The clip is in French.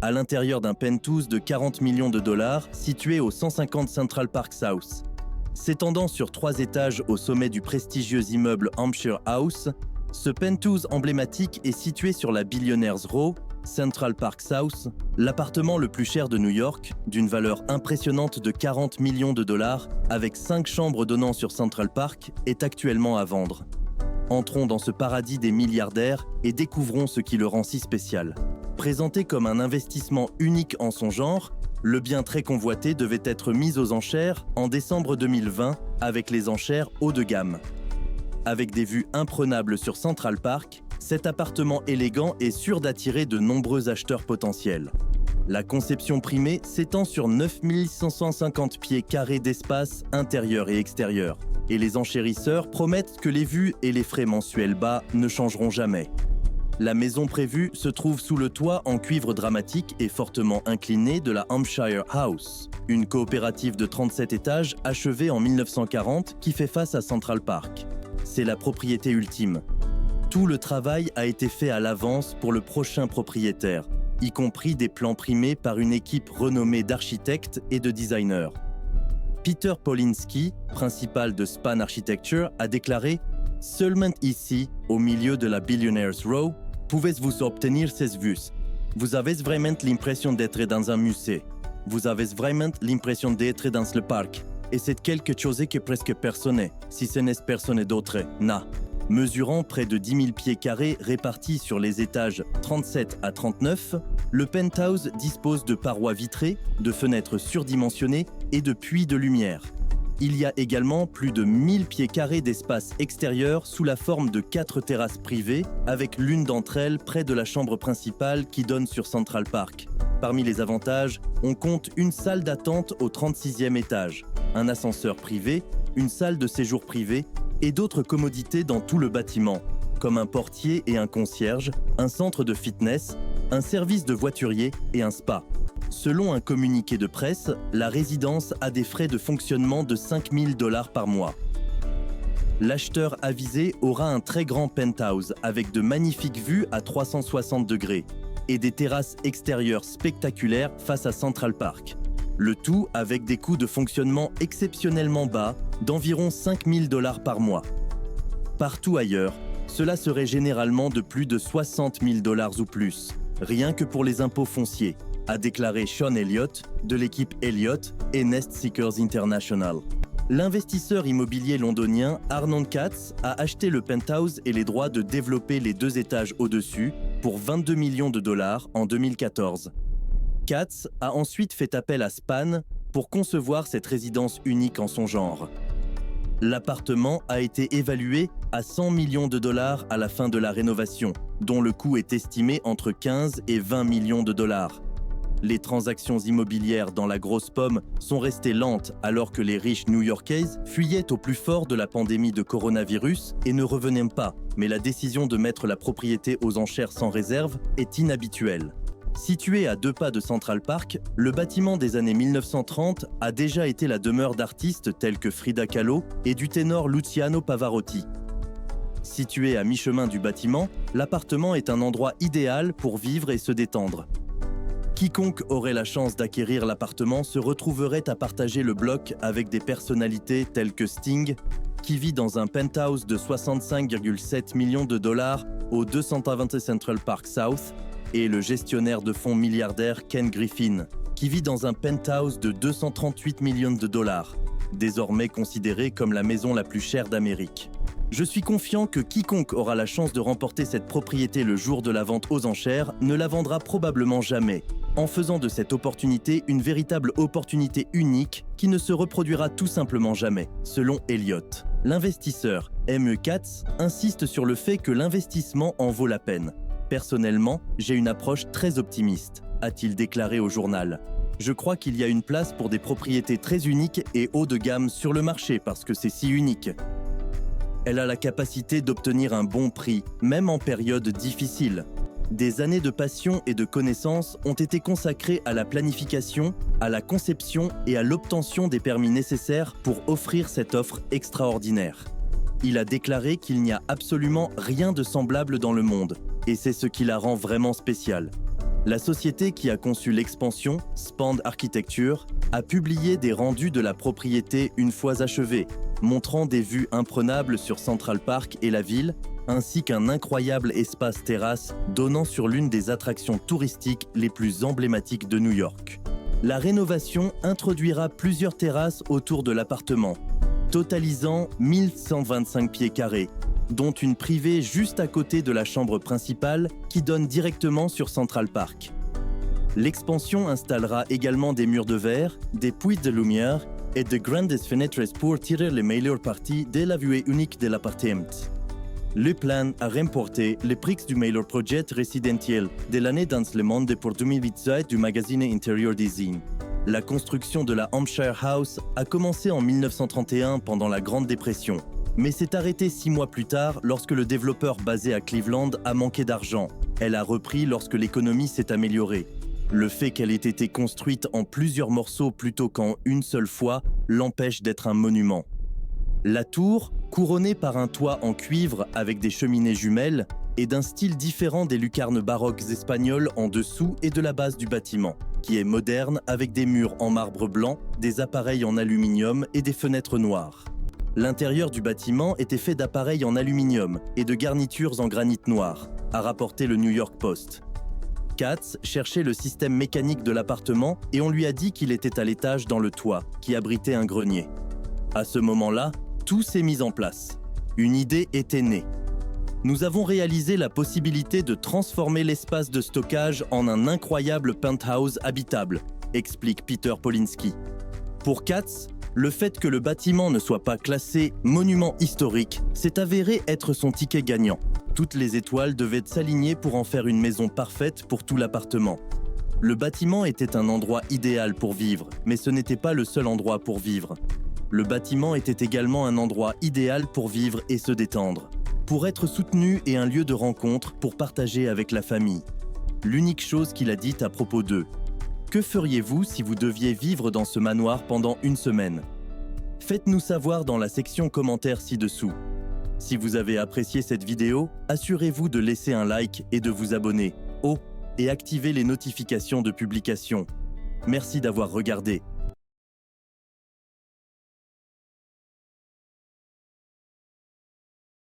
à l'intérieur d'un penthouse de 40 millions de dollars situé au 150 Central Park South. S'étendant sur 3 étages au sommet du prestigieux immeuble Hampshire House, ce penthouse emblématique est situé sur la Billionaires Row, Central Park South, l'appartement le plus cher de New York, d'une valeur impressionnante de 40 millions de dollars, avec 5 chambres donnant sur Central Park, est actuellement à vendre. Entrons dans ce paradis des milliardaires et découvrons ce qui le rend si spécial. Présenté comme un investissement unique en son genre, le bien très convoité devait être mis aux enchères en décembre 2020 avec les enchères haut de gamme. Avec des vues imprenables sur Central Park, cet appartement élégant est sûr d'attirer de nombreux acheteurs potentiels. La conception primée s'étend sur 9550 pieds carrés d'espace intérieur et extérieur. Et les enchérisseurs promettent que les vues et les frais mensuels bas ne changeront jamais. La maison prévue se trouve sous le toit en cuivre dramatique et fortement incliné de la Hampshire House, une coopérative de 37 étages achevée en 1940 qui fait face à Central Park. C'est la propriété ultime. Tout le travail a été fait à l'avance pour le prochain propriétaire, y compris des plans primés par une équipe renommée d'architectes et de designers. Peter Polinsky, principal de Span Architecture, a déclaré « Seulement ici, au milieu de la Billionaires Row, pouvez-vous obtenir ces vues. Vous avez vraiment l'impression d'être dans un musée. Vous avez vraiment l'impression d'être dans le parc. Et c'est quelque chose que presque personne, si ce n'est personne d'autre, n'a. » Mesurant près de 10 000 pieds carrés répartis sur les étages 37 à 39, le penthouse dispose de parois vitrées, de fenêtres surdimensionnées et de puits de lumière. Il y a également plus de 1000 pieds carrés d'espace extérieur sous la forme de 4 terrasses privées, avec l'une d'entre elles près de la chambre principale qui donne sur Central Park. Parmi les avantages, on compte une salle d'attente au 36e étage, un ascenseur privé, une salle de séjour privée et d'autres commodités dans tout le bâtiment, comme un portier et un concierge, un centre de fitness, un service de voiturier et un spa. Selon un communiqué de presse, la résidence a des frais de fonctionnement de 5 000 $ par mois. L'acheteur avisé aura un très grand penthouse avec de magnifiques vues à 360 degrés et des terrasses extérieures spectaculaires face à Central Park. Le tout avec des coûts de fonctionnement exceptionnellement bas d'environ 5 000 $ par mois. Partout ailleurs, cela serait généralement de plus de 60 000 $ ou plus, rien que pour les impôts fonciers, a déclaré Sean Elliott de l'équipe Elliott et Nest Seekers International. L'investisseur immobilier londonien Arnon Katz a acheté le penthouse et les droits de développer les 2 étages au-dessus pour 22 millions de $ en 2014. Katz a ensuite fait appel à Span pour concevoir cette résidence unique en son genre. L'appartement a été évalué à 100 millions de $ à la fin de la rénovation, dont le coût est estimé entre 15 et 20 millions de $. Les transactions immobilières dans la grosse pomme sont restées lentes alors que les riches new-yorkais fuyaient au plus fort de la pandémie de coronavirus et ne revenaient pas, mais la décision de mettre la propriété aux enchères sans réserve est inhabituelle. Situé à 2 pas de Central Park, le bâtiment des années 1930 a déjà été la demeure d'artistes tels que Frida Kahlo et du ténor Luciano Pavarotti. Situé à mi-chemin du bâtiment, l'appartement est un endroit idéal pour vivre et se détendre. Quiconque aurait la chance d'acquérir l'appartement se retrouverait à partager le bloc avec des personnalités telles que Sting, qui vit dans un penthouse de 65,7 millions de $ au 220 Central Park South, et le gestionnaire de fonds milliardaire Ken Griffin, qui vit dans un penthouse de 238 millions de $, désormais considéré comme la maison la plus chère d'Amérique. Je suis confiant que quiconque aura la chance de remporter cette propriété le jour de la vente aux enchères ne la vendra probablement jamais, en faisant de cette opportunité une véritable opportunité unique qui ne se reproduira tout simplement jamais, selon Elliott. L'investisseur, M.E. Katz, insiste sur le fait que l'investissement en vaut la peine. Personnellement, j'ai une approche très optimiste, a-t-il déclaré au journal. Je crois qu'il y a une place pour des propriétés très uniques et haut de gamme sur le marché parce que c'est si unique. Elle a la capacité d'obtenir un bon prix, même en période difficile. Des années de passion et de connaissances ont été consacrées à la planification, à la conception et à l'obtention des permis nécessaires pour offrir cette offre extraordinaire. Il a déclaré qu'il n'y a absolument rien de semblable dans le monde, et c'est ce qui la rend vraiment spéciale. La société qui a conçu l'expansion, Spand Architecture, a publié des rendus de la propriété une fois achevée, montrant des vues imprenables sur Central Park et la ville, ainsi qu'un incroyable espace terrasse donnant sur l'une des attractions touristiques les plus emblématiques de New York. La rénovation introduira plusieurs terrasses autour de l'appartement, totalisant 1125 pieds carrés, dont une privée juste à côté de la chambre principale qui donne directement sur Central Park. L'expansion installera également des murs de verre, des puits de lumière et de grandes fenêtres pour tirer les meilleures parties de la vue unique de l'appartement. Le plan a remporté le prix du meilleur projet résidentiel de l'année dans le monde pour 2018 du magazine Interior Design. La construction de la Hampshire House a commencé en 1931 pendant la Grande Dépression, mais s'est arrêtée 6 mois plus tard lorsque le développeur basé à Cleveland a manqué d'argent. Elle a repris lorsque l'économie s'est améliorée. Le fait qu'elle ait été construite en plusieurs morceaux plutôt qu'en une seule fois l'empêche d'être un monument. La tour, couronnée par un toit en cuivre avec des cheminées jumelles, est d'un style différent des lucarnes baroques espagnoles en dessous et de la base du bâtiment, qui est moderne avec des murs en marbre blanc, des appareils en aluminium et des fenêtres noires. L'intérieur du bâtiment était fait d'appareils en aluminium et de garnitures en granit noir, a rapporté le New York Post. Katz cherchait le système mécanique de l'appartement et on lui a dit qu'il était à l'étage dans le toit, qui abritait un grenier. À ce moment-là, tout s'est mis en place. Une idée était née. Nous avons réalisé la possibilité de transformer l'espace de stockage en un incroyable penthouse habitable, explique Peter Polinsky. Pour Katz, le fait que le bâtiment ne soit pas classé monument historique s'est avéré être son ticket gagnant. Toutes les étoiles devaient s'aligner pour en faire une maison parfaite pour tout l'appartement. Le bâtiment était un endroit idéal pour vivre, mais ce n'était pas le seul endroit pour vivre. Le bâtiment était également un endroit idéal pour vivre et se détendre, pour être soutenu et un lieu de rencontre pour partager avec la famille. L'unique chose qu'il a dite à propos d'eux. Que feriez-vous si vous deviez vivre dans ce manoir pendant une semaine ? Faites-nous savoir dans la section commentaires ci-dessous. Si vous avez apprécié cette vidéo, assurez-vous de laisser un like et de vous abonner. Oh, et activez les notifications de publication. Merci d'avoir regardé.